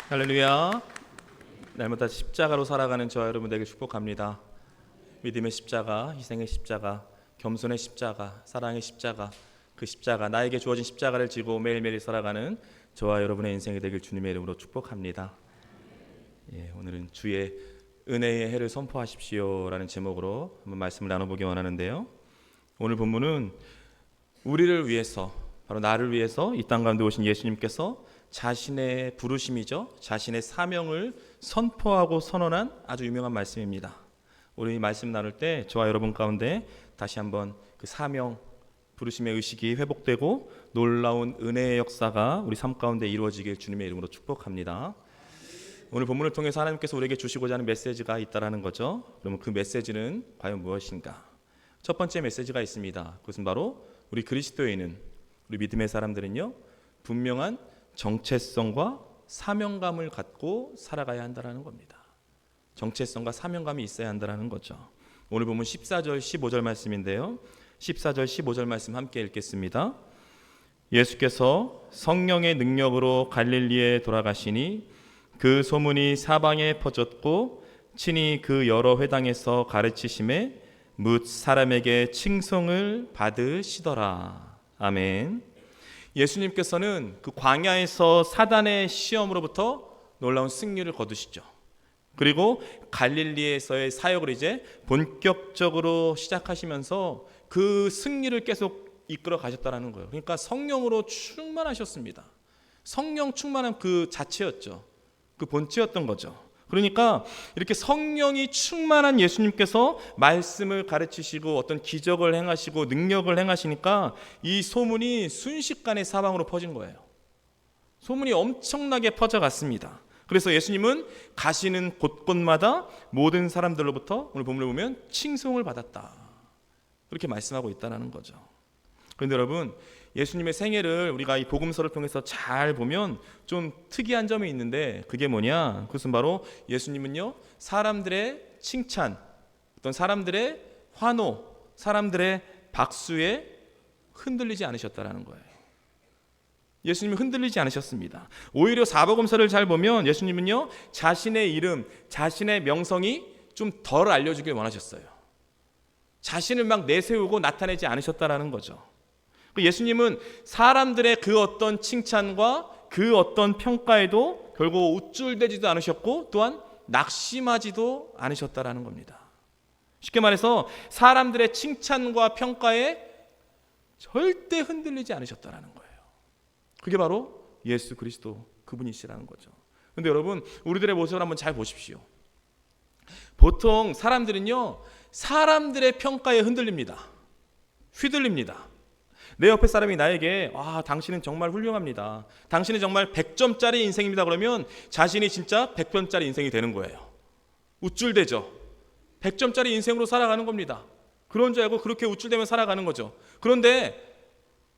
할렐루야. 날마다 십자가로 살아가는 저와 여러분들에게 축복합니다. 믿음의 십자가, 희생의 십자가, 겸손의 십자가, 사랑의 십자가, 그 십자가, 나에게 주어진 십자가를 지고 매일매일 살아가는 저와 여러분의 인생이 되길 주님의 이름으로 축복합니다. 오늘은 주의 은혜의 해를 선포하십시오라는 제목으로 한번 말씀을 나눠보기 원하는데요. 오늘 본문은 우리를 위해서, 바로 나를 위해서 이 땅 가운데 오신 예수님께서 자신의 부르심이죠, 자신의 사명을 선포하고 선언한 아주 유명한 말씀입니다. 우리 이 말씀 나눌 때 저와 여러분 가운데 다시 한번 그 사명, 부르심의 의식이 회복되고 놀라운 은혜의 역사가 우리 삶 가운데 이루어지길 주님의 이름으로 축복합니다. 오늘 본문을 통해서 하나님께서 우리에게 주시고자 하는 메시지가 있다라는 거죠. 그러면 그 메시지는 과연 무엇인가? 첫 번째 메시지가 있습니다. 그것은 바로 우리 그리스도인은, 우리 믿음의 사람들은요, 분명한 정체성과 사명감을 갖고 살아가야 한다는 겁니다. 정체성과 사명감이 있어야 한다는 거죠. 오늘 보면 14절 15절 말씀인데요, 14절 15절 말씀 함께 읽겠습니다. 예수께서 성령의 능력으로 갈릴리에 돌아가시니 그 소문이 사방에 퍼졌고 친히 그 여러 회당에서 가르치심에 뭇 사람에게 칭송을 받으시더라. 아멘. 예수님께서는 그 광야에서 사단의 시험으로부터 놀라운 승리를 거두시죠. 그리고 갈릴리에서의 사역을 이제 본격적으로 시작하시면서 그 승리를 계속 이끌어 가셨다는 거예요. 그러니까 성령으로 충만하셨습니다. 성령 충만함 그 자체였죠. 그 본체였던 거죠. 그러니까 이렇게 성령이 충만한 예수님께서 말씀을 가르치시고 어떤 기적을 행하시고 능력을 행하시니까 이 소문이 순식간에 사방으로 퍼진 거예요. 소문이 엄청나게 퍼져갔습니다. 그래서 예수님은 가시는 곳곳마다 모든 사람들로부터 오늘 본문을 보면 칭송을 받았다, 그렇게 말씀하고 있다는 거죠. 그런데 여러분, 예수님의 생애를 우리가 이 복음서를 통해서 잘 보면 좀 특이한 점이 있는데, 그게 뭐냐? 그것은 바로 예수님은요, 사람들의 칭찬, 어떤 사람들의 환호, 사람들의 박수에 흔들리지 않으셨다는 거예요. 예수님은 흔들리지 않으셨습니다. 오히려 사복음서를 잘 보면 예수님은요, 자신의 이름, 자신의 명성이 좀 덜 알려주길 원하셨어요. 자신을 막 내세우고 나타내지 않으셨다는 거죠. 예수님은 사람들의 그 어떤 칭찬과 그 어떤 평가에도 결국 우쭐대지도 않으셨고 또한 낙심하지도 않으셨다라는 겁니다. 쉽게 말해서 사람들의 칭찬과 평가에 절대 흔들리지 않으셨다라는 거예요. 그게 바로 예수 그리스도 그분이시라는 거죠. 그런데 여러분, 우리들의 모습을 한번 잘 보십시오. 보통 사람들은요, 사람들의 평가에 흔들립니다. 휘둘립니다. 내 옆에 사람이 나에게 당신은 정말 훌륭합니다, 당신은 정말 100점짜리 인생입니다, 그러면 자신이 진짜 100점짜리 인생이 되는 거예요. 우쭐대죠. 100점짜리 인생으로 살아가는 겁니다. 그런 줄 알고 그렇게 우쭐대며 살아가는 거죠. 그런데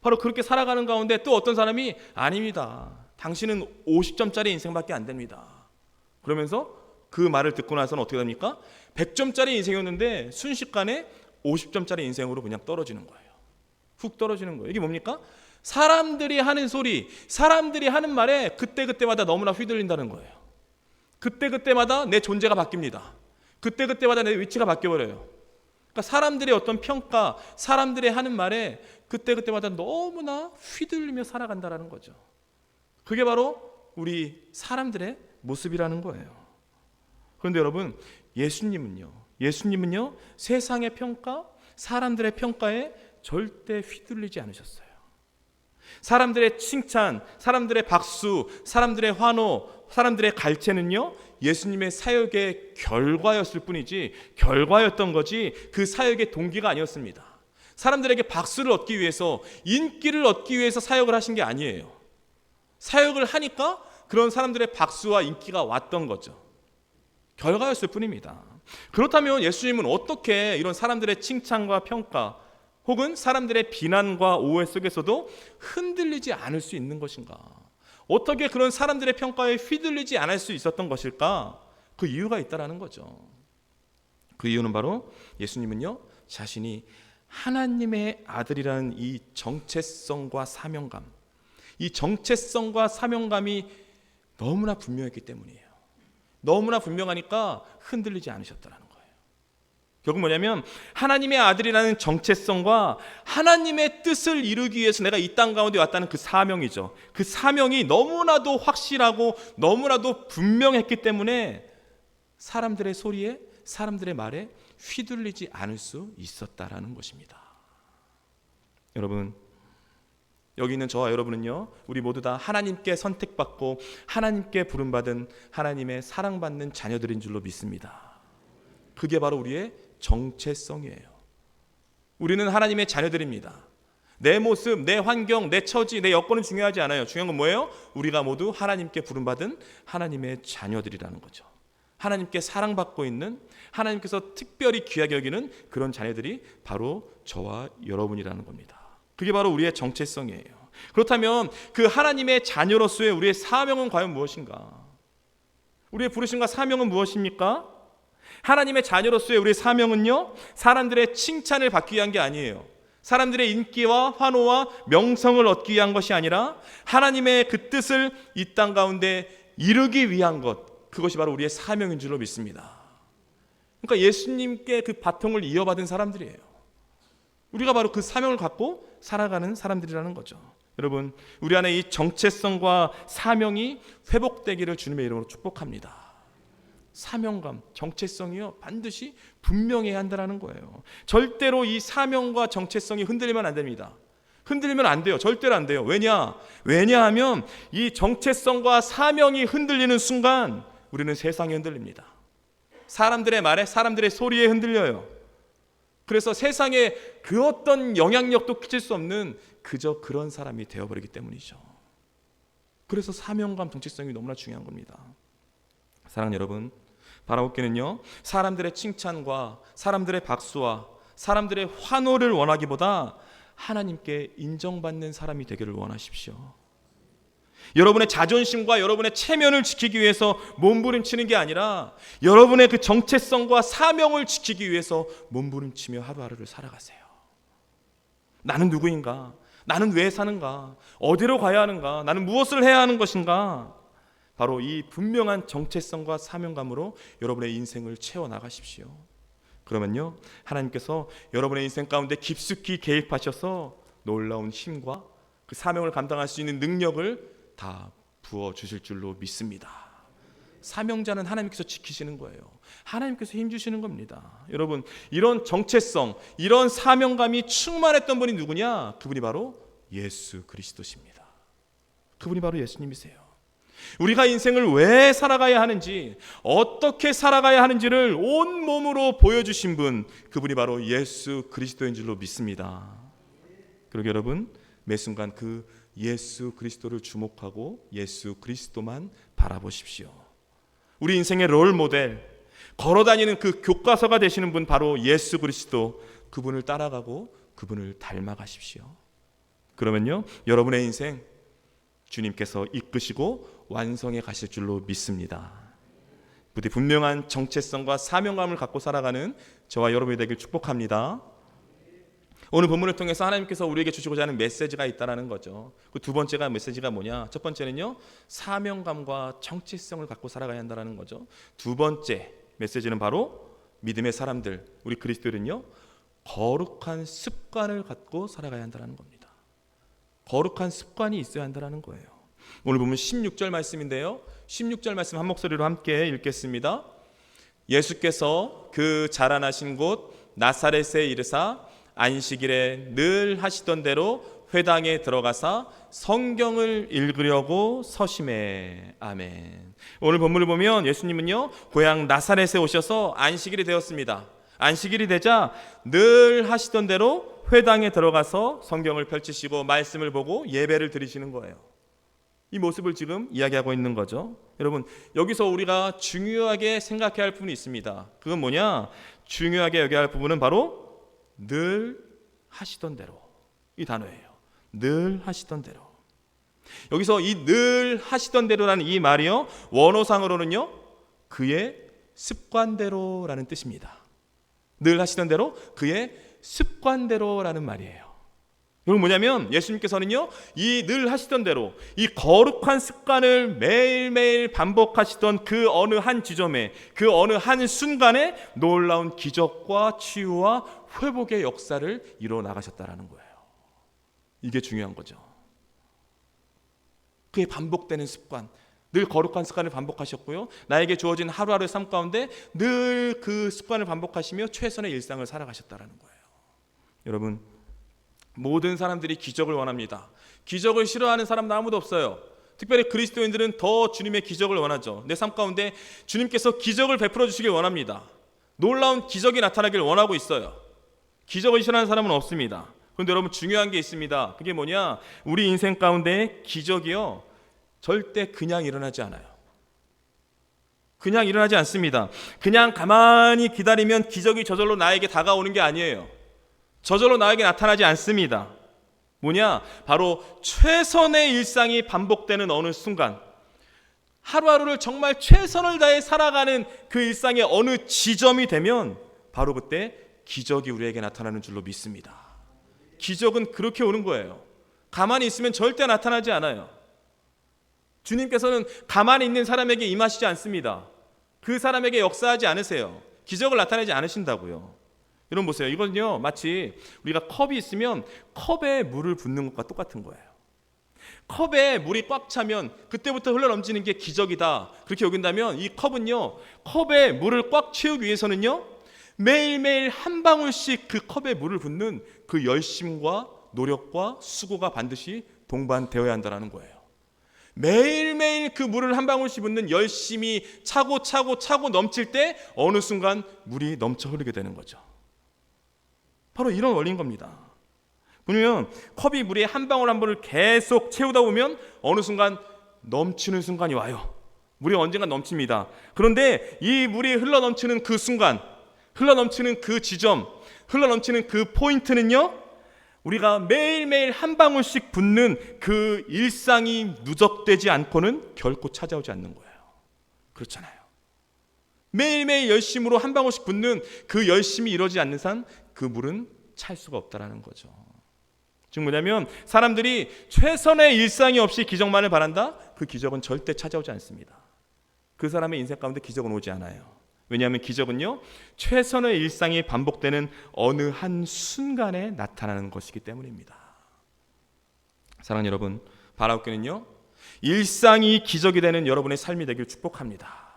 바로 그렇게 살아가는 가운데 또 어떤 사람이 아닙니다, 당신은 50점짜리 인생밖에 안 됩니다, 그러면서 그 말을 듣고 나서는 어떻게 됩니까? 100점짜리 인생이었는데 순식간에 50점짜리 인생으로 그냥 떨어지는 거예요. 훅 떨어지는 거예요. 이게 뭡니까? 사람들이 하는 소리, 사람들이 하는 말에 그때그때마다 너무나 휘둘린다는 거예요. 그때그때마다 내 존재가 바뀝니다. 그때그때마다 내 위치가 바뀌어버려요. 그러니까 사람들의 어떤 평가, 사람들의 하는 말에 그때그때마다 너무나 휘둘리며 살아간다는 거죠. 그게 바로 우리 사람들의 모습이라는 거예요. 그런데 여러분, 예수님은요 세상의 평가, 사람들의 평가에 절대 휘둘리지 않으셨어요. 사람들의 칭찬, 사람들의 박수, 사람들의 환호, 사람들의 갈채는요, 예수님의 사역의 결과였을 뿐이지, 결과였던 거지 그 사역의 동기가 아니었습니다. 사람들에게 박수를 얻기 위해서, 인기를 얻기 위해서 사역을 하신 게 아니에요. 사역을 하니까 그런 사람들의 박수와 인기가 왔던 거죠. 결과였을 뿐입니다. 그렇다면 예수님은 어떻게 이런 사람들의 칭찬과 평가 혹은 사람들의 비난과 오해 속에서도 흔들리지 않을 수 있는 것인가? 어떻게 그런 사람들의 평가에 휘둘리지 않을 수 있었던 것일까? 그 이유가 있다라는 거죠. 그 이유는 바로 예수님은요, 자신이 하나님의 아들이라는 이 정체성과 사명감, 이 정체성과 사명감이 너무나 분명했기 때문이에요. 너무나 분명하니까 흔들리지 않으셨다는 거예요. 결국 뭐냐면 하나님의 아들이라는 정체성과 하나님의 뜻을 이루기 위해서 내가 이 땅 가운데 왔다는 그 사명이죠. 그 사명이 너무나도 확실하고 너무나도 분명했기 때문에 사람들의 소리에, 사람들의 말에 휘둘리지 않을 수 있었다라는 것입니다. 여러분, 여기 있는 저와 여러분은요, 우리 모두 다 하나님께 선택받고 하나님께 부름받은 하나님의 사랑받는 자녀들인 줄로 믿습니다. 그게 바로 우리의 정체성이에요. 우리는 하나님의 자녀들입니다. 내 모습, 내 환경, 내 처지, 내 여건은 중요하지 않아요. 중요한 건 뭐예요? 우리가 모두 하나님께 부름받은 하나님의 자녀들이라는 거죠. 하나님께 사랑받고 있는, 하나님께서 특별히 귀하게 여기는 그런 자녀들이 바로 저와 여러분이라는 겁니다. 그게 바로 우리의 정체성이에요. 그렇다면 그 하나님의 자녀로서의 우리의 사명은 과연 무엇인가? 우리의 부르심과 사명은 무엇입니까? 하나님의 자녀로서의 우리의 사명은요, 사람들의 칭찬을 받기 위한 게 아니에요. 사람들의 인기와 환호와 명성을 얻기 위한 것이 아니라 하나님의 그 뜻을 이 땅 가운데 이루기 위한 것, 그것이 바로 우리의 사명인 줄로 믿습니다. 그러니까 예수님께 그 바통을 이어받은 사람들이에요. 우리가 바로 그 사명을 갖고 살아가는 사람들이라는 거죠. 여러분, 우리 안에 이 정체성과 사명이 회복되기를 주님의 이름으로 축복합니다. 사명감, 정체성이요, 반드시 분명해야 한다는 거예요. 절대로 이 사명과 정체성이 흔들리면 안 됩니다. 흔들리면 안 돼요. 절대로 안 돼요. 왜냐하면 이 정체성과 사명이 흔들리는 순간 우리는 세상에 흔들립니다. 사람들의 말에, 사람들의 소리에 흔들려요. 그래서 세상에 그 어떤 영향력도 끼칠 수 없는 그저 그런 사람이 되어버리기 때문이죠. 그래서 사명감, 정체성이 너무나 중요한 겁니다. 사랑하는 여러분, 바라옵기는요, 사람들의 칭찬과 사람들의 박수와 사람들의 환호를 원하기보다 하나님께 인정받는 사람이 되기를 원하십시오. 여러분의 자존심과 여러분의 체면을 지키기 위해서 몸부림치는 게 아니라 여러분의 그 정체성과 사명을 지키기 위해서 몸부림치며 하루하루를 살아가세요. 나는 누구인가? 나는 왜 사는가? 어디로 가야 하는가? 나는 무엇을 해야 하는 것인가? 바로 이 분명한 정체성과 사명감으로 여러분의 인생을 채워나가십시오. 그러면요, 하나님께서 여러분의 인생 가운데 깊숙이 개입하셔서 놀라운 힘과 그 사명을 감당할 수 있는 능력을 다 부어주실 줄로 믿습니다. 사명자는 하나님께서 지키시는 거예요. 하나님께서 힘주시는 겁니다. 여러분, 이런 정체성, 이런 사명감이 충만했던 분이 누구냐? 그분이 바로 예수 그리스도십니다. 그분이 바로 예수님이세요. 우리가 인생을 왜 살아가야 하는지, 어떻게 살아가야 하는지를 온 몸으로 보여주신 분, 그분이 바로 예수 그리스도인 줄로 믿습니다. 그리고 여러분, 매 순간 그 예수 그리스도를 주목하고 예수 그리스도만 바라보십시오. 우리 인생의 롤 모델, 걸어다니는 그 교과서가 되시는 분, 바로 예수 그리스도, 그분을 따라가고 그분을 닮아가십시오. 그러면요, 여러분의 인생 주님께서 이끄시고 완성해 가실 줄로 믿습니다. 부디 분명한 정체성과 사명감을 갖고 살아가는 저와 여러분이 되길 축복합니다. 오늘 본문을 통해서 하나님께서 우리에게 주시고자 하는 메시지가 있다는 거죠. 그 두 번째가 메시지가 뭐냐? 첫 번째는요, 사명감과 정체성을 갖고 살아가야 한다는 거죠. 두 번째 메시지는 바로 믿음의 사람들, 우리 그리스도인은요, 거룩한 습관을 갖고 살아가야 한다는 겁니다. 거룩한 습관이 있어야 한다는 거예요. 오늘 보면 16절 말씀인데요, 16절 말씀 한 목소리로 함께 읽겠습니다. 예수께서 그 자라나신 곳 나사렛에 이르사 안식일에 늘 하시던 대로 회당에 들어가사 성경을 읽으려고 서심해. 아멘. 오늘 본문을 보면 예수님은요, 고향 나사렛에 오셔서 안식일이 되었습니다. 안식일이 되자 늘 하시던 대로 회당에 들어가서 성경을 펼치시고 말씀을 보고 예배를 드리시는 거예요. 이 모습을 지금 이야기하고 있는 거죠. 여러분, 여기서 우리가 중요하게 생각해야 할 부분이 있습니다. 그건 뭐냐? 중요하게 여겨야 할 부분은 바로 늘 하시던 대로, 이 단어예요. 늘 하시던 대로. 여기서 이 늘 하시던 대로라는 이 말이요, 원어상으로는요, 그의 습관대로라는 뜻입니다. 늘 하시던 대로, 그의 습관대로라는 말이에요. 여러분 뭐냐면 예수님께서는요 이 늘 하시던 대로 이 거룩한 습관을 매일매일 반복하시던 그 어느 한 지점에 그 어느 한 순간에 놀라운 기적과 치유와 회복의 역사를 이뤄 나가셨다라는 거예요. 이게 중요한 거죠. 그의 반복되는 습관, 늘 거룩한 습관을 반복하셨고요, 나에게 주어진 하루하루의 삶 가운데 늘 그 습관을 반복하시며 최선의 일상을 살아가셨다라는 거예요. 여러분 모든 사람들이 기적을 원합니다. 기적을 싫어하는 사람은 아무도 없어요. 특별히 그리스도인들은 더 주님의 기적을 원하죠. 내 삶 가운데 주님께서 기적을 베풀어 주시길 원합니다. 놀라운 기적이 나타나길 원하고 있어요. 기적을 싫어하는 사람은 없습니다. 그런데 여러분 중요한 게 있습니다. 그게 뭐냐? 우리 인생 가운데 기적이요 절대 그냥 일어나지 않아요. 그냥 일어나지 않습니다. 그냥 가만히 기다리면 기적이 저절로 나에게 다가오는 게 아니에요. 저절로 나에게 나타나지 않습니다. 뭐냐? 바로 최선의 일상이 반복되는 어느 순간, 하루하루를 정말 최선을 다해 살아가는 그 일상의 어느 지점이 되면 바로 그때 기적이 우리에게 나타나는 줄로 믿습니다. 기적은 그렇게 오는 거예요. 가만히 있으면 절대 나타나지 않아요. 주님께서는 가만히 있는 사람에게 임하시지 않습니다. 그 사람에게 역사하지 않으세요. 기적을 나타내지 않으신다고요. 여러분 보세요. 이건요 마치 우리가 컵이 있으면 컵에 물을 붓는 것과 똑같은 거예요. 컵에 물이 꽉 차면 그때부터 흘러넘치는 게 기적이다 그렇게 여긴다면, 이 컵은요 컵에 물을 꽉 채우기 위해서는요 매일매일 한 방울씩 그 컵에 물을 붓는 그 열심과 노력과 수고가 반드시 동반되어야 한다는 거예요. 매일매일 그 물을 한 방울씩 붓는 열심이 차고 넘칠 때 어느 순간 물이 넘쳐 흐르게 되는 거죠. 바로 이런 원리인 겁니다. 보면 컵이 물에 한 방울 한 방울을 계속 채우다 보면 어느 순간 넘치는 순간이 와요. 물이 언젠가 넘칩니다. 그런데 이 물이 흘러넘치는 그 순간, 흘러넘치는 그 지점, 흘러넘치는 그 포인트는요 우리가 매일매일 한 방울씩 붓는 그 일상이 누적되지 않고는 결코 찾아오지 않는 거예요. 그렇잖아요. 매일매일 열심으로 한 방울씩 붓는 그 열심이 이루어지지 않는 한 그 물은 찰 수가 없다라는 거죠. 즉 뭐냐면 사람들이 최선의 일상이 없이 기적만을 바란다? 그 기적은 절대 찾아오지 않습니다. 그 사람의 인생 가운데 기적은 오지 않아요. 왜냐하면 기적은요 최선의 일상이 반복되는 어느 한 순간에 나타나는 것이기 때문입니다. 사랑하는 여러분, 바라옵기는요 일상이 기적이 되는 여러분의 삶이 되길 축복합니다.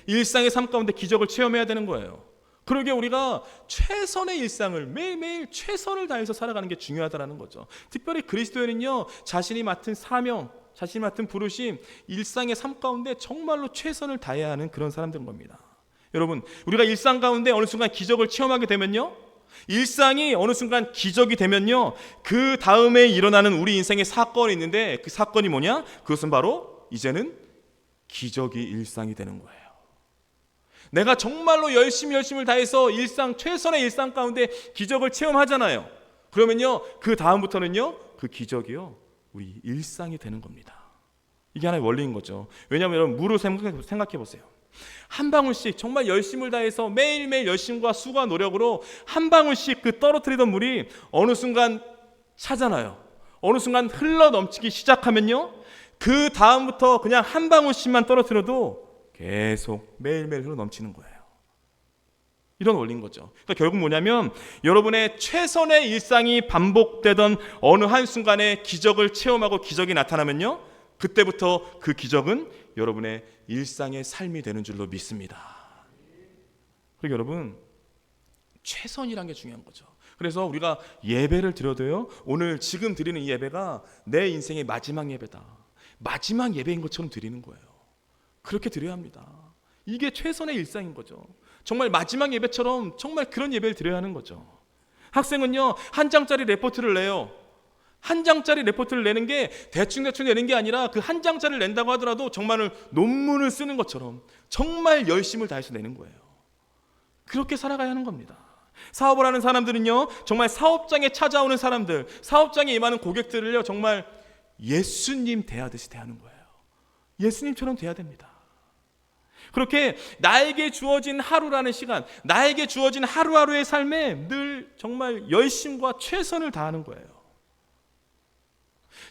일상의 삶 가운데 기적을 체험해야 되는 거예요. 그러게 우리가 최선의 일상을 매일매일 최선을 다해서 살아가는 게 중요하다는 거죠. 특별히 그리스도인은요 자신이 맡은 사명, 자신이 맡은 부르심, 일상의 삶 가운데 정말로 최선을 다해야 하는 그런 사람들인 겁니다. 여러분 우리가 일상 가운데 어느 순간 기적을 체험하게 되면요, 일상이 어느 순간 기적이 되면요 그 다음에 일어나는 우리 인생의 사건이 있는데 그 사건이 뭐냐? 그것은 바로 이제는 기적이 일상이 되는 거예요. 내가 정말로 열심을 다해서 일상, 최선의 일상 가운데 기적을 체험하잖아요. 그러면요 그 다음부터는요 그 기적이요 우리 일상이 되는 겁니다. 이게 하나의 원리인 거죠. 왜냐하면 여러분 물을 생각해 보세요. 한 방울씩 정말 열심을 다해서 매일매일 열심과 수고와 노력으로 한 방울씩 그 떨어뜨리던 물이 어느 순간 차잖아요. 어느 순간 흘러 넘치기 시작하면요 그 다음부터 그냥 한 방울씩만 떨어뜨려도 계속 매일매일 흘러 넘치는 거예요. 이런 원리인 거죠. 그러니까 결국 뭐냐면 여러분의 최선의 일상이 반복되던 어느 한순간에 기적을 체험하고 기적이 나타나면요 그때부터 그 기적은 여러분의 일상의 삶이 되는 줄로 믿습니다. 그리고 여러분 최선이란 게 중요한 거죠. 그래서 우리가 예배를 드려도요 오늘 지금 드리는 이 예배가 내 인생의 마지막 예배다, 마지막 예배인 것처럼 드리는 거예요. 그렇게 드려야 합니다. 이게 최선의 일상인 거죠. 정말 마지막 예배처럼 정말 그런 예배를 드려야 하는 거죠. 학생은요 한 장짜리 레포트를 내요. 한 장짜리 레포트를 내는 게 대충 내는 게 아니라 그 한 장짜리를 낸다고 하더라도 정말 논문을 쓰는 것처럼 정말 열심을 다해서 내는 거예요. 그렇게 살아가야 하는 겁니다. 사업을 하는 사람들은요 정말 사업장에 찾아오는 사람들, 사업장에 임하는 고객들을요 정말 예수님 대하듯이 대하는 거예요. 예수님처럼 돼야 됩니다. 그렇게 나에게 주어진 하루라는 시간, 나에게 주어진 하루하루의 삶에 늘 정말 열심과 최선을 다하는 거예요.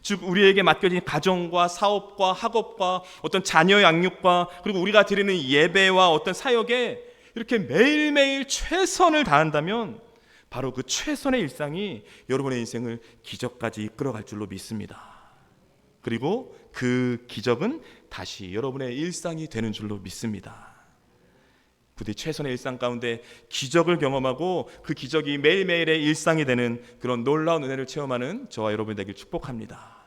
즉 우리에게 맡겨진 가정과 사업과 학업과 어떤 자녀 양육과 그리고 우리가 드리는 예배와 어떤 사역에 이렇게 매일매일 최선을 다한다면 바로 그 최선의 일상이 여러분의 인생을 기적까지 이끌어갈 줄로 믿습니다. 그리고 그 기적은 다시 여러분의 일상이 되는 줄로 믿습니다. 부디 최선의 일상 가운데 기적을 경험하고 그 기적이 매일매일의 일상이 되는 그런 놀라운 은혜를 체험하는 저와 여러분이 되길 축복합니다.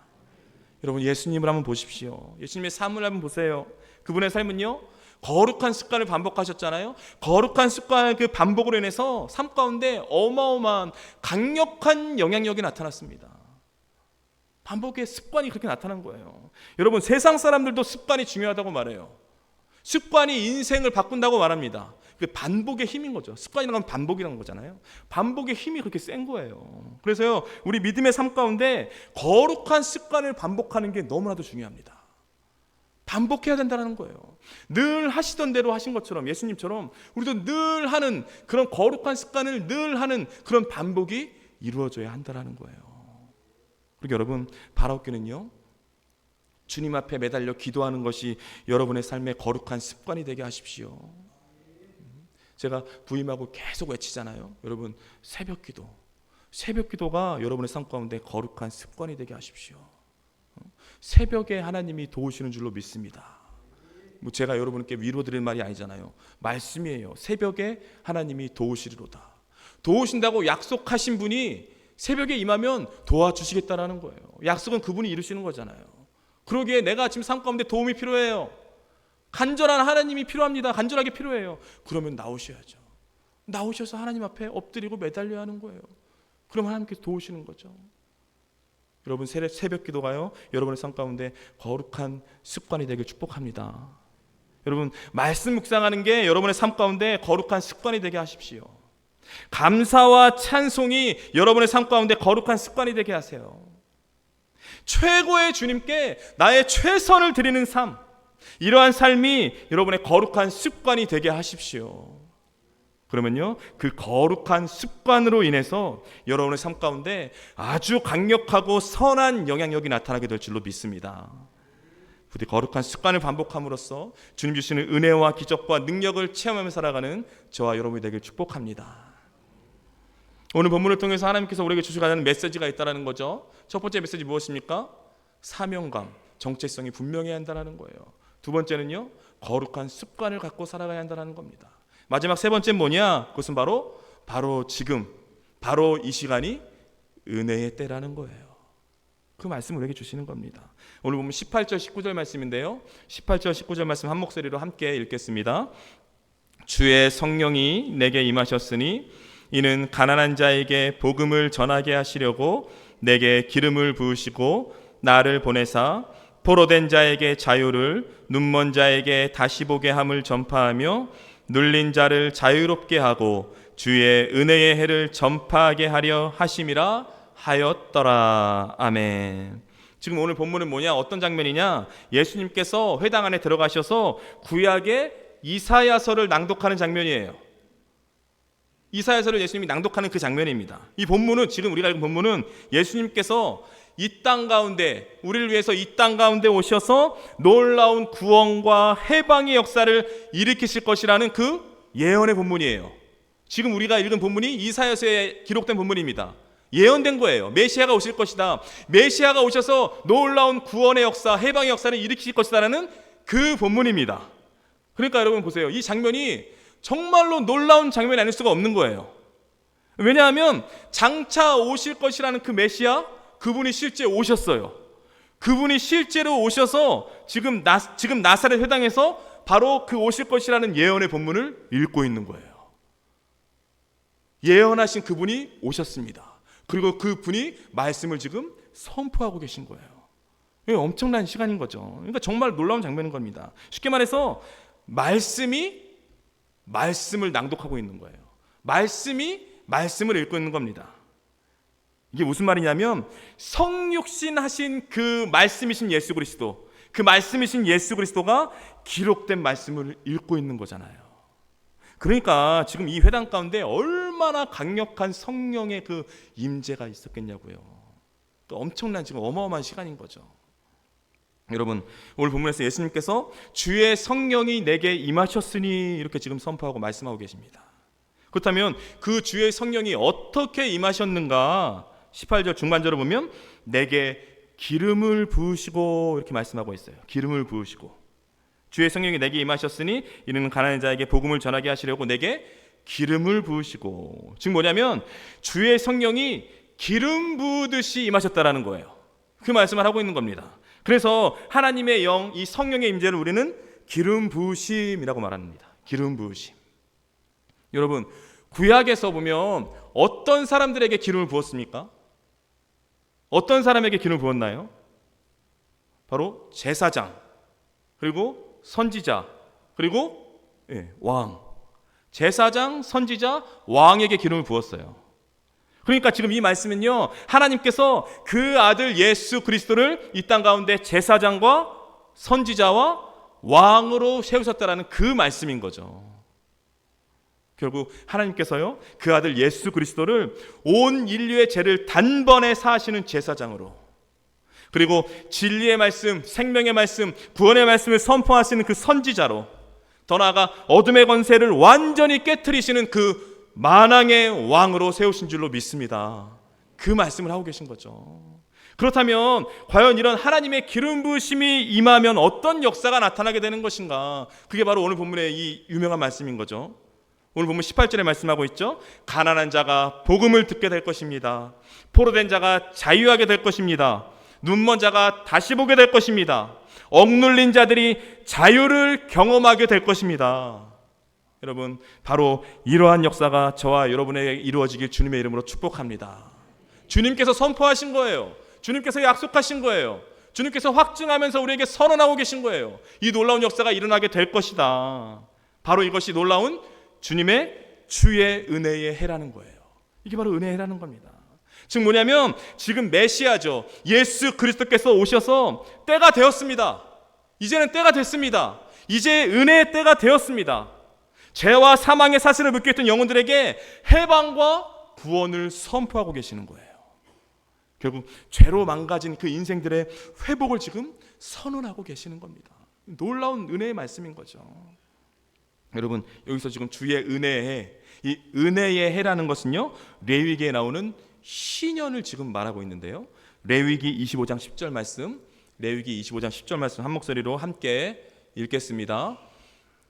여러분, 예수님을 한번 보십시오. 예수님의 삶을 한번 보세요. 그분의 삶은요, 거룩한 습관을 반복하셨잖아요. 거룩한 습관의 그 반복으로 인해서 삶 가운데 어마어마한 강력한 영향력이 나타났습니다. 반복의 습관이 그렇게 나타난 거예요. 여러분, 세상 사람들도 습관이 중요하다고 말해요. 습관이 인생을 바꾼다고 말합니다. 그 반복의 힘인 거죠. 습관이라는 건 반복이라는 거잖아요. 반복의 힘이 그렇게 센 거예요. 그래서요, 우리 믿음의 삶 가운데 거룩한 습관을 반복하는 게 너무나도 중요합니다. 반복해야 된다는 거예요. 늘 하시던 대로 하신 것처럼, 예수님처럼 우리도 늘 하는 그런 거룩한 습관을 늘 하는 그런 반복이 이루어져야 한다는 거예요. 그리고 여러분, 바라옵기는요, 주님 앞에 매달려 기도하는 것이 여러분의 삶의 거룩한 습관이 되게 하십시오. 제가 부임하고 계속 외치잖아요. 여러분, 새벽 기도가 여러분의 삶 가운데 거룩한 습관이 되게 하십시오. 새벽에 하나님이 도우시는 줄로 믿습니다. 제가 여러분께 위로 드릴 말이 아니잖아요. 말씀이에요. 새벽에 하나님이 도우시리로다. 도우신다고 약속하신 분이 새벽에 임하면 도와주시겠다라는 거예요. 약속은 그분이 이루시는 거잖아요. 그러기에 내가 지금 삶 가운데 도움이 필요해요. 간절한 하나님이 필요합니다. 간절하게 필요해요. 그러면 나오셔야죠. 나오셔서 하나님 앞에 엎드리고 매달려야 하는 거예요. 그럼 하나님께서 도우시는 거죠. 여러분, 새벽 기도가요, 여러분의 삶 가운데 거룩한 습관이 되길 축복합니다. 여러분, 말씀 묵상하는 게 여러분의 삶 가운데 거룩한 습관이 되게 하십시오. 감사와 찬송이 여러분의 삶 가운데 거룩한 습관이 되게 하세요. 최고의 주님께 나의 최선을 드리는 삶, 이러한 삶이 여러분의 거룩한 습관이 되게 하십시오. 그러면요, 그 거룩한 습관으로 인해서 여러분의 삶 가운데 아주 강력하고 선한 영향력이 나타나게 될 줄로 믿습니다. 부디 거룩한 습관을 반복함으로써 주님 주시는 은혜와 기적과 능력을 체험하며 살아가는 저와 여러분이 되길 축복합니다. 오늘 본문을 통해서 하나님께서 우리에게 주시고자 메시지가 있다는 거죠. 첫 번째 메시지 무엇입니까? 사명감, 정체성이 분명해야 한다는 거예요. 두 번째는요, 거룩한 습관을 갖고 살아가야 한다는 겁니다. 마지막 세 번째는 뭐냐? 그것은 바로 지금, 바로 이 시간이 은혜의 때라는 거예요. 그 말씀을 우리에게 주시는 겁니다. 오늘 보면 18절 19절 말씀인데요, 18절 19절 말씀 한 목소리로 함께 읽겠습니다. 주의 성령이 내게 임하셨으니 이는 가난한 자에게 복음을 전하게 하시려고 내게 기름을 부으시고 나를 보내사 포로된 자에게 자유를, 눈먼 자에게 다시 보게 함을 전파하며 눌린 자를 자유롭게 하고 주의 은혜의 해를 전파하게 하려 하심이라 하였더라. 아멘. 지금 오늘 본문은 뭐냐? 어떤 장면이냐? 예수님께서 회당 안에 들어가셔서 구약의 이사야서를 낭독하는 장면이에요. 이사야서를 예수님이 낭독하는 그 장면입니다. 이 본문은, 지금 우리가 읽은 본문은 예수님께서 이 땅 가운데, 우리를 위해서 이 땅 가운데 오셔서 놀라운 구원과 해방의 역사를 일으키실 것이라는 그 예언의 본문이에요. 지금 우리가 읽은 본문이 이사야서에 기록된 본문입니다. 예언된 거예요. 메시아가 오실 것이다. 메시아가 오셔서 놀라운 구원의 역사, 해방의 역사를 일으키실 것이다라는 그 본문입니다. 그러니까 여러분 보세요. 이 장면이 정말로 놀라운 장면이 아닐 수가 없는 거예요. 왜냐하면 장차 오실 것이라는 그 메시아, 그분이 실제 오셨어요. 그분이 실제로 오셔서 지금 나사렛 회당에서 바로 그 오실 것이라는 예언의 본문을 읽고 있는 거예요. 예언하신 그분이 오셨습니다. 그리고 그분이 말씀을 지금 선포하고 계신 거예요. 이게 엄청난 시간인 거죠. 그러니까 정말 놀라운 장면인 겁니다. 쉽게 말해서 말씀을 낭독하고 있는 거예요. 말씀이 말씀을 읽고 있는 겁니다. 이게 무슨 말이냐면 성육신 하신 그 말씀이신 예수 그리스도, 그 말씀이신 예수 그리스도가 기록된 말씀을 읽고 있는 거잖아요. 그러니까 지금 이 회당 가운데 얼마나 강력한 성령의 그 임재가 있었겠냐고요. 그 엄청난 지금 어마어마한 시간인 거죠. 여러분, 오늘 본문에서 예수님께서 주의 성령이 내게 임하셨으니 이렇게 지금 선포하고 말씀하고 계십니다. 그렇다면 그 주의 성령이 어떻게 임하셨는가? 18절 중반절을 보면 내게 기름을 부으시고 이렇게 말씀하고 있어요. 기름을 부으시고 주의 성령이 내게 임하셨으니 이는 가난한 자에게 복음을 전하게 하시려고 내게 기름을 부으시고, 즉 뭐냐면 주의 성령이 기름 부으듯이 임하셨다라는 거예요. 그 말씀을 하고 있는 겁니다. 그래서 하나님의 영, 이 성령의 임재를 우리는 기름 부으심이라고 말합니다. 기름 부으심. 여러분, 구약에서 보면 어떤 사람들에게 기름을 부었습니까? 어떤 사람에게 기름을 부었나요? 바로 제사장, 그리고 선지자, 그리고 왕. 제사장, 선지자, 왕에게 기름을 부었어요. 그러니까 지금 이 말씀은요, 하나님께서 그 아들 예수 그리스도를 이 땅 가운데 제사장과 선지자와 왕으로 세우셨다라는 그 말씀인 거죠. 결국 하나님께서요, 그 아들 예수 그리스도를 온 인류의 죄를 단번에 사하시는 제사장으로, 그리고 진리의 말씀, 생명의 말씀, 구원의 말씀을 선포하시는 그 선지자로, 더 나아가 어둠의 권세를 완전히 깨트리시는 그 만왕의 왕으로 세우신 줄로 믿습니다. 그 말씀을 하고 계신 거죠. 그렇다면 과연 이런 하나님의 기름 부으심이 임하면 어떤 역사가 나타나게 되는 것인가? 그게 바로 오늘 본문의 이 유명한 말씀인 거죠. 오늘 본문 18절에 말씀하고 있죠. 가난한 자가 복음을 듣게 될 것입니다. 포로된 자가 자유하게 될 것입니다. 눈먼 자가 다시 보게 될 것입니다. 억눌린 자들이 자유를 경험하게 될 것입니다. 여러분, 바로 이러한 역사가 저와 여러분에게 이루어지길 주님의 이름으로 축복합니다. 주님께서 선포하신 거예요. 주님께서 약속하신 거예요. 주님께서 확증하면서 우리에게 선언하고 계신 거예요. 이 놀라운 역사가 일어나게 될 것이다. 바로 이것이 놀라운 주님의 주의 은혜의 해라는 거예요. 이게 바로 은혜의 해라는 겁니다. 즉 뭐냐면 지금 메시아죠. 예수 그리스도께서 오셔서 때가 되었습니다. 이제는 때가 됐습니다. 이제 은혜의 때가 되었습니다. 죄와 사망의 사슬을 묶여 있던 영혼들에게 해방과 구원을 선포하고 계시는 거예요. 결국 죄로 망가진 그 인생들의 회복을 지금 선언하고 계시는 겁니다. 놀라운 은혜의 말씀인 거죠. 여러분, 여기서 지금 주의 은혜의 해, 이 은혜의 해라는 것은요, 레위기에 나오는 신년을 지금 말하고 있는데요. 레위기 25장 10절 말씀, 레위기 25장 10절 말씀 한 목소리로 함께 읽겠습니다.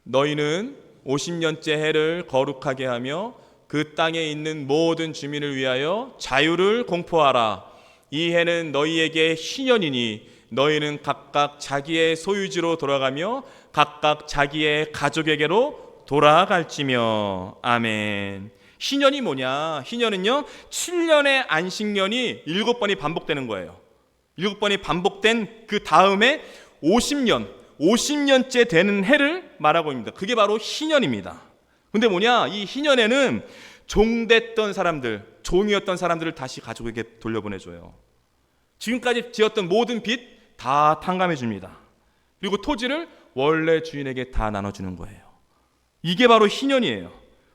너희는 50년째 해를 거룩하게 하며 그 땅에 있는 모든 주민을 위하여 자유를 공포하라. 이 해는 너희에게 신년이니 너희는 각각 자기의 소유지로 돌아가며 각각 자기의 가족에게로 돌아갈지며. 아멘. 신년이 뭐냐? 신년은요, 7년의 안식년이 7번이 반복되는 거예요. 7번이 반복된 그 다음에 50년째 되는 해를 말하고 있습니다. 그게 바로 신년입니다. 근데 뭐냐? 이 신년에는 종됐던 사람들, 종이었던 사람들을 다시 가족에게 돌려보내줘요. 지금까지 지었던 모든 빚 다 탕감해 줍니다. 그리고 토지를 원래 주인에게 다 나눠주는 거예요. 이게 바로 신년이에요.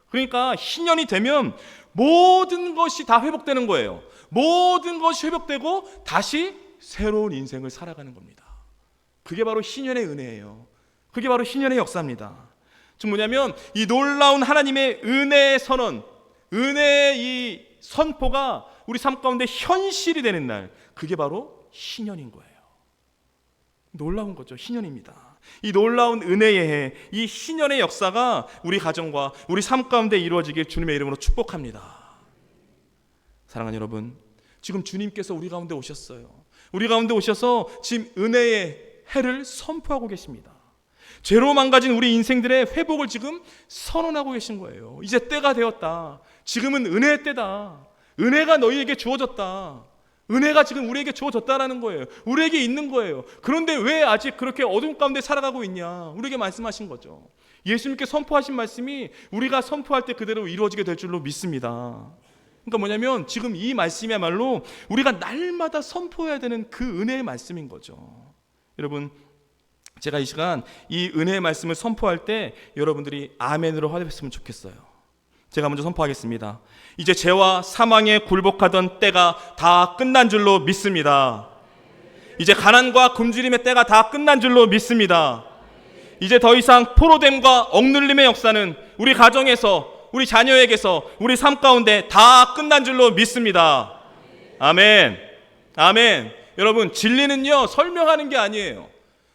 그러니까 신년이 되면 모든 것이 다 회복되는 거예요. 모든 것이 회복되고 다시 새로운 인생을 살아가는 겁니다. 그게 바로 신년의 은혜예요. 그게 바로 신년의 역사입니다. 즉 뭐냐면 이 놀라운 하나님의 은혜의 선언, 은혜의 이 선포가 우리 삶 가운데 현실이 되는 날, 그게 바로 신년인 거예요. 놀라운 거죠. 신년입니다. 이 놀라운 은혜의 해, 이 신년의 역사가 우리 가정과 우리 삶 가운데 이루어지길 주님의 이름으로 축복합니다. 사랑하는 여러분, 지금 주님께서 우리 가운데 오셨어요. 우리 가운데 오셔서 지금 은혜의 해를 선포하고 계십니다. 죄로 망가진 우리 인생들의 회복을 지금 선언하고 계신 거예요. 이제 때가 되었다. 지금은 은혜의 때다. 은혜가 너희에게 주어졌다. 은혜가 지금 우리에게 주어졌다라는 거예요. 우리에게 있는 거예요. 그런데 왜 아직 그렇게 어둠 가운데 살아가고 있냐? 우리에게 말씀하신 거죠. 예수님께 선포하신 말씀이 우리가 선포할 때 그대로 이루어지게 될 줄로 믿습니다. 그러니까 뭐냐면 지금 이 말씀이야말로 우리가 날마다 선포해야 되는 그 은혜의 말씀인 거죠. 여러분, 제가 이 시간 이 은혜의 말씀을 선포할 때 여러분들이 아멘으로 화답했으면 좋겠어요. 제가 먼저 선포하겠습니다. 이제 죄와 사망에 굴복하던 때가 다 끝난 줄로 믿습니다. 이제 가난과 굶주림의 때가 다 끝난 줄로 믿습니다. 이제 더 이상 포로됨과 억눌림의 역사는 우리 가정에서, 우리 자녀에게서, 우리 삶 가운데 다 끝난 줄로 믿습니다. 아멘. 아멘. 여러분, 진리는요 설명하는 게 아니에요.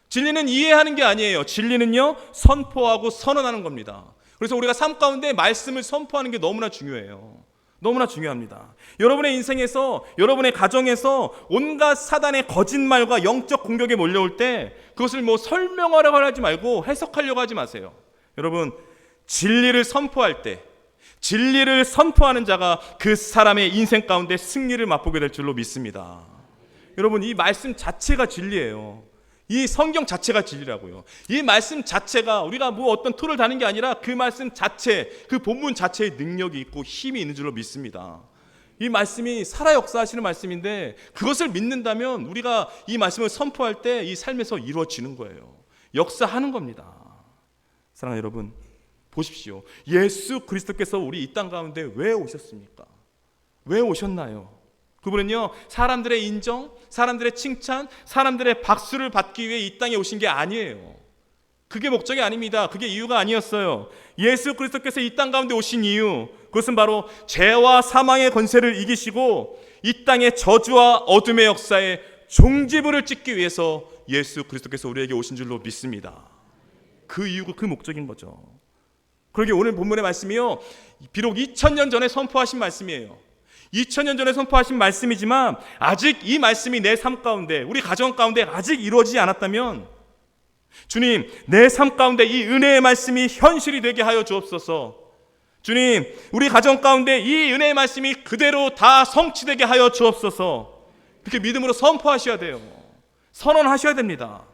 진리는 이해하는 게 아니에요. 진리는요 선포하고 선언하는 겁니다. 그래서 우리가 삶 가운데 말씀을 선포하는 게 너무나 중요해요. 너무나 중요합니다. 여러분의 인생에서, 여러분의 가정에서 온갖 사단의 거짓말과 영적 공격에 몰려올 때 그것을 설명하려고 하지 말고 해석하려고 하지 마세요. 여러분, 진리를 선포할 때, 진리를 선포하는 자가 그 사람의 인생 가운데 승리를 맛보게 될 줄로 믿습니다. 여러분, 이 말씀 자체가 진리예요. 이 성경 자체가 진리라고요. 이 말씀 자체가 우리가 어떤 툴을 다는 게 아니라 그 말씀 자체, 그 본문 자체에 능력이 있고 힘이 있는 줄로 믿습니다. 이 말씀이 살아 역사하시는 말씀인데 그것을 믿는다면 우리가 이 말씀을 선포할 때 이 삶에서 이루어지는 거예요. 역사하는 겁니다. 사랑하는 여러분, 보십시오. 예수 그리스도께서 우리 이 땅 가운데 왜 오셨습니까? 왜 오셨나요? 그분은요 사람들의 인정, 사람들의 칭찬, 사람들의 박수를 받기 위해 이 땅에 오신 게 아니에요. 그게 목적이 아닙니다. 그게 이유가 아니었어요. 예수 그리스도께서 이 땅 가운데 오신 이유, 그것은 바로 죄와 사망의 권세를 이기시고 이 땅의 저주와 어둠의 역사에 종지부를 찍기 위해서 예수 그리스도께서 우리에게 오신 줄로 믿습니다. 그 이유가 그 목적인 거죠. 그러기에 오늘 본문의 말씀이요 비록 2000년 전에 선포하신 말씀이에요. 2000년 전에 선포하신 말씀이지만 아직 이 말씀이 내 삶 가운데, 우리 가정 가운데 아직 이루어지지 않았다면 주님, 내 삶 가운데 이 은혜의 말씀이 현실이 되게 하여 주옵소서. 주님, 우리 가정 가운데 이 은혜의 말씀이 그대로 다 성취되게 하여 주옵소서. 그렇게 믿음으로 선포하셔야 돼요. 선언하셔야 됩니다.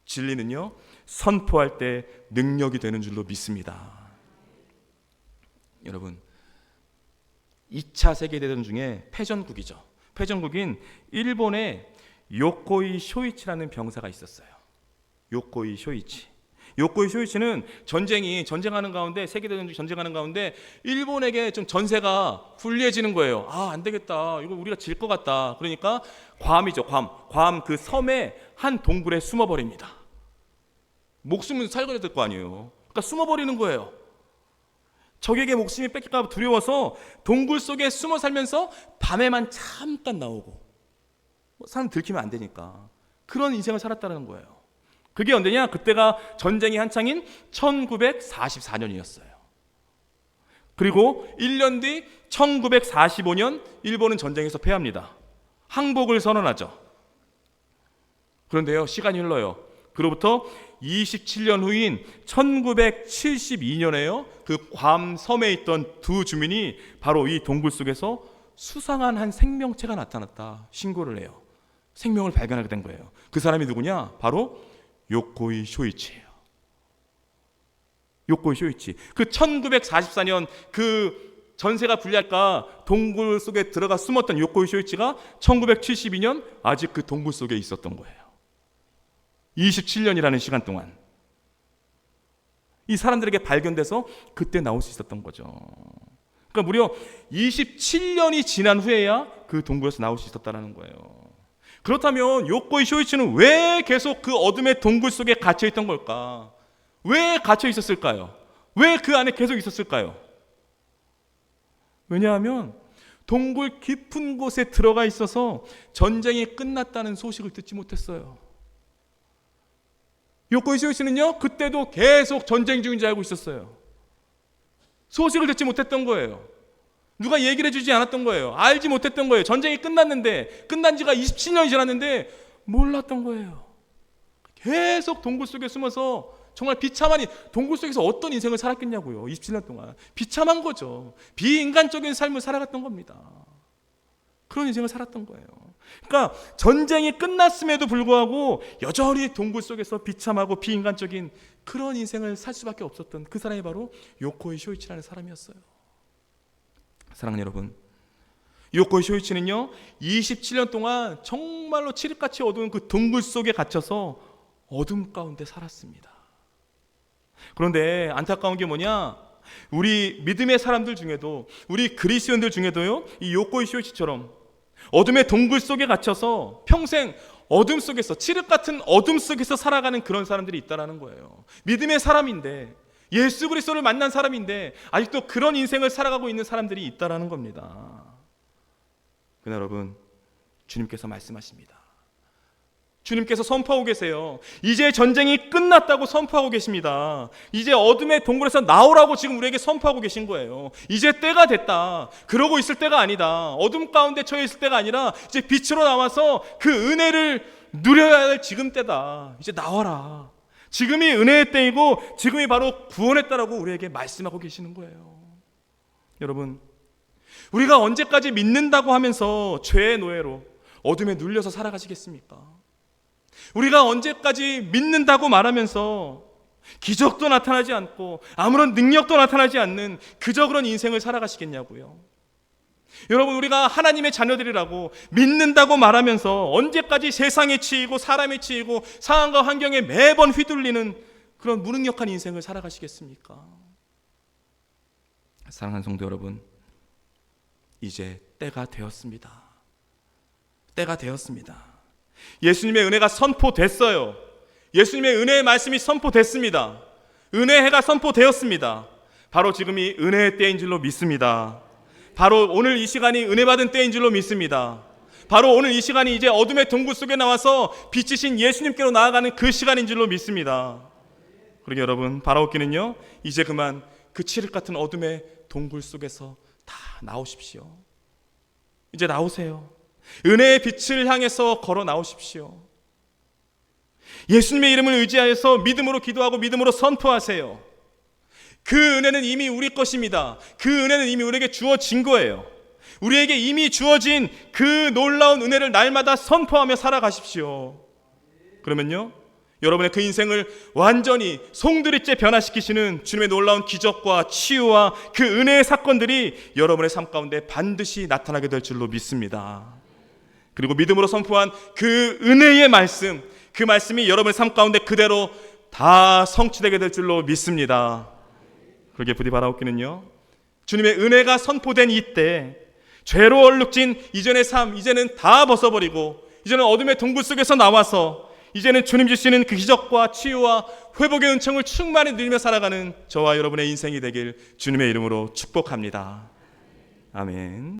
진리는요 선포할 때 능력이 되는 줄로 믿습니다. 여러분, 2차 세계대전 중에 패전국이죠. 패전국인 일본의 요코이 쇼이치라는 병사가 있었어요. 요코이 쇼이치. 요코이 쇼이치는 전쟁하는 가운데, 세계대전 중 전쟁하는 가운데 일본에게 좀 전세가 불리해지는 거예요. 안 되겠다. 이거 우리가 질 것 같다. 그러니까 괌이죠. 괌 그 섬의 한 동굴에 숨어버립니다. 목숨은 살려야 될 거 아니에요. 그러니까 숨어버리는 거예요. 적에게 목숨이 뺏길까 두려워서 동굴 속에 숨어 살면서 밤에만 잠깐 나오고, 사람 들키면 안 되니까 그런 인생을 살았다는 거예요. 그게 언제냐? 그때가 전쟁이 한창인 1944년이었어요. 그리고 1년 뒤 1945년 일본은 전쟁에서 패합니다. 항복을 선언하죠. 그런데요, 시간이 흘러요. 그로부터 27년 후인 1972년에요. 그 괌 섬에 있던 두 주민이 바로 이 동굴 속에서 수상한 한 생명체가 나타났다 신고를 해요. 생명을 발견하게 된 거예요. 그 사람이 누구냐? 바로 요코이 쇼이치예요. 요코이 쇼이치. 그 1944년 그 전세가 불리할까 동굴 속에 들어가 숨었던 요코이 쇼이치가 1972년 아직 그 동굴 속에 있었던 거예요. 27년이라는 시간 동안 이 사람들에게 발견돼서 그때 나올 수 있었던 거죠. 그러니까 무려 27년이 지난 후에야 그 동굴에서 나올 수 있었다는 거예요. 그렇다면 요코이 쇼이치는 왜 계속 그 어둠의 동굴 속에 갇혀 있던 걸까? 왜 갇혀 있었을까요? 왜 그 안에 계속 있었을까요? 왜냐하면 동굴 깊은 곳에 들어가 있어서 전쟁이 끝났다는 소식을 듣지 못했어요. 요코이 쇼이치는요 그때도 계속 전쟁 중인 줄 알고 있었어요. 소식을 듣지 못했던 거예요. 누가 얘기를 해주지 않았던 거예요. 알지 못했던 거예요. 전쟁이 끝났는데, 끝난 지가 27년이 지났는데 몰랐던 거예요. 계속 동굴 속에 숨어서 정말 비참한, 동굴 속에서 어떤 인생을 살았겠냐고요. 27년 동안 비참한 거죠. 비인간적인 삶을 살아갔던 겁니다. 그런 인생을 살았던 거예요. 그러니까 전쟁이 끝났음에도 불구하고 여전히 동굴 속에서 비참하고 비인간적인 그런 인생을 살 수밖에 없었던 그 사람이 바로 요코이 쇼이치라는 사람이었어요. 사랑하는 여러분, 요코이 쇼이치는요 27년 동안 정말로 칠흑같이 어두운 그 동굴 속에 갇혀서 어둠 가운데 살았습니다. 그런데 안타까운 게 뭐냐? 우리 믿음의 사람들 중에도, 우리 그리스도인들 중에도요, 이 요코이 쇼이치처럼 어둠의 동굴 속에 갇혀서 평생 어둠 속에서, 칠흑 같은 어둠 속에서 살아가는 그런 사람들이 있다라는 거예요. 믿음의 사람인데, 예수 그리스도를 만난 사람인데 아직도 그런 인생을 살아가고 있는 사람들이 있다라는 겁니다. 그러나 여러분, 주님께서 말씀하십니다. 주님께서 선포하고 계세요. 이제 전쟁이 끝났다고 선포하고 계십니다. 이제 어둠의 동굴에서 나오라고 지금 우리에게 선포하고 계신 거예요. 이제 때가 됐다. 그러고 있을 때가 아니다. 어둠 가운데 처해 있을 때가 아니라 이제 빛으로 나와서 그 은혜를 누려야 할 지금 때다. 이제 나와라. 지금이 은혜의 때이고 지금이 바로 구원의 때라고 우리에게 말씀하고 계시는 거예요. 여러분, 우리가 언제까지 믿는다고 하면서 죄의 노예로 어둠에 눌려서 살아가시겠습니까? 우리가 언제까지 믿는다고 말하면서 기적도 나타나지 않고 아무런 능력도 나타나지 않는 그저 그런 인생을 살아가시겠냐고요. 여러분, 우리가 하나님의 자녀들이라고 믿는다고 말하면서 언제까지 세상에 치이고 사람에 치이고 상황과 환경에 매번 휘둘리는 그런 무능력한 인생을 살아가시겠습니까? 사랑하는 성도 여러분, 이제 때가 되었습니다. 때가 되었습니다. 예수님의 은혜가 선포됐어요. 예수님의 은혜의 말씀이 선포됐습니다. 은혜의 해가 선포되었습니다. 바로 지금이 은혜의 때인 줄로 믿습니다. 바로 오늘 이 시간이 은혜 받은 때인 줄로 믿습니다. 바로 오늘 이 시간이 이제 어둠의 동굴 속에 나와서 빛이신 예수님께로 나아가는 그 시간인 줄로 믿습니다. 그러게 여러분, 바라옵기는요, 이제 그만 그 칠흑 같은 어둠의 동굴 속에서 다 나오십시오. 이제 나오세요. 은혜의 빛을 향해서 걸어 나오십시오. 예수님의 이름을 의지하여서 믿음으로 기도하고 믿음으로 선포하세요. 그 은혜는 이미 우리 것입니다. 그 은혜는 이미 우리에게 주어진 거예요. 우리에게 이미 주어진 그 놀라운 은혜를 날마다 선포하며 살아가십시오. 그러면요, 여러분의 그 인생을 완전히 송두리째 변화시키시는 주님의 놀라운 기적과 치유와 그 은혜의 사건들이 여러분의 삶 가운데 반드시 나타나게 될 줄로 믿습니다. 그리고 믿음으로 선포한 그 은혜의 말씀, 그 말씀이 여러분의 삶 가운데 그대로 다 성취되게 될 줄로 믿습니다. 그러게 부디 바라옵기는요, 주님의 은혜가 선포된 이때 죄로 얼룩진 이전의 삶, 이제는 다 벗어버리고 이제는 어둠의 동굴 속에서 나와서 이제는 주님 주시는 그 기적과 치유와 회복의 은총을 충만히 누리며 살아가는 저와 여러분의 인생이 되길 주님의 이름으로 축복합니다. 아멘.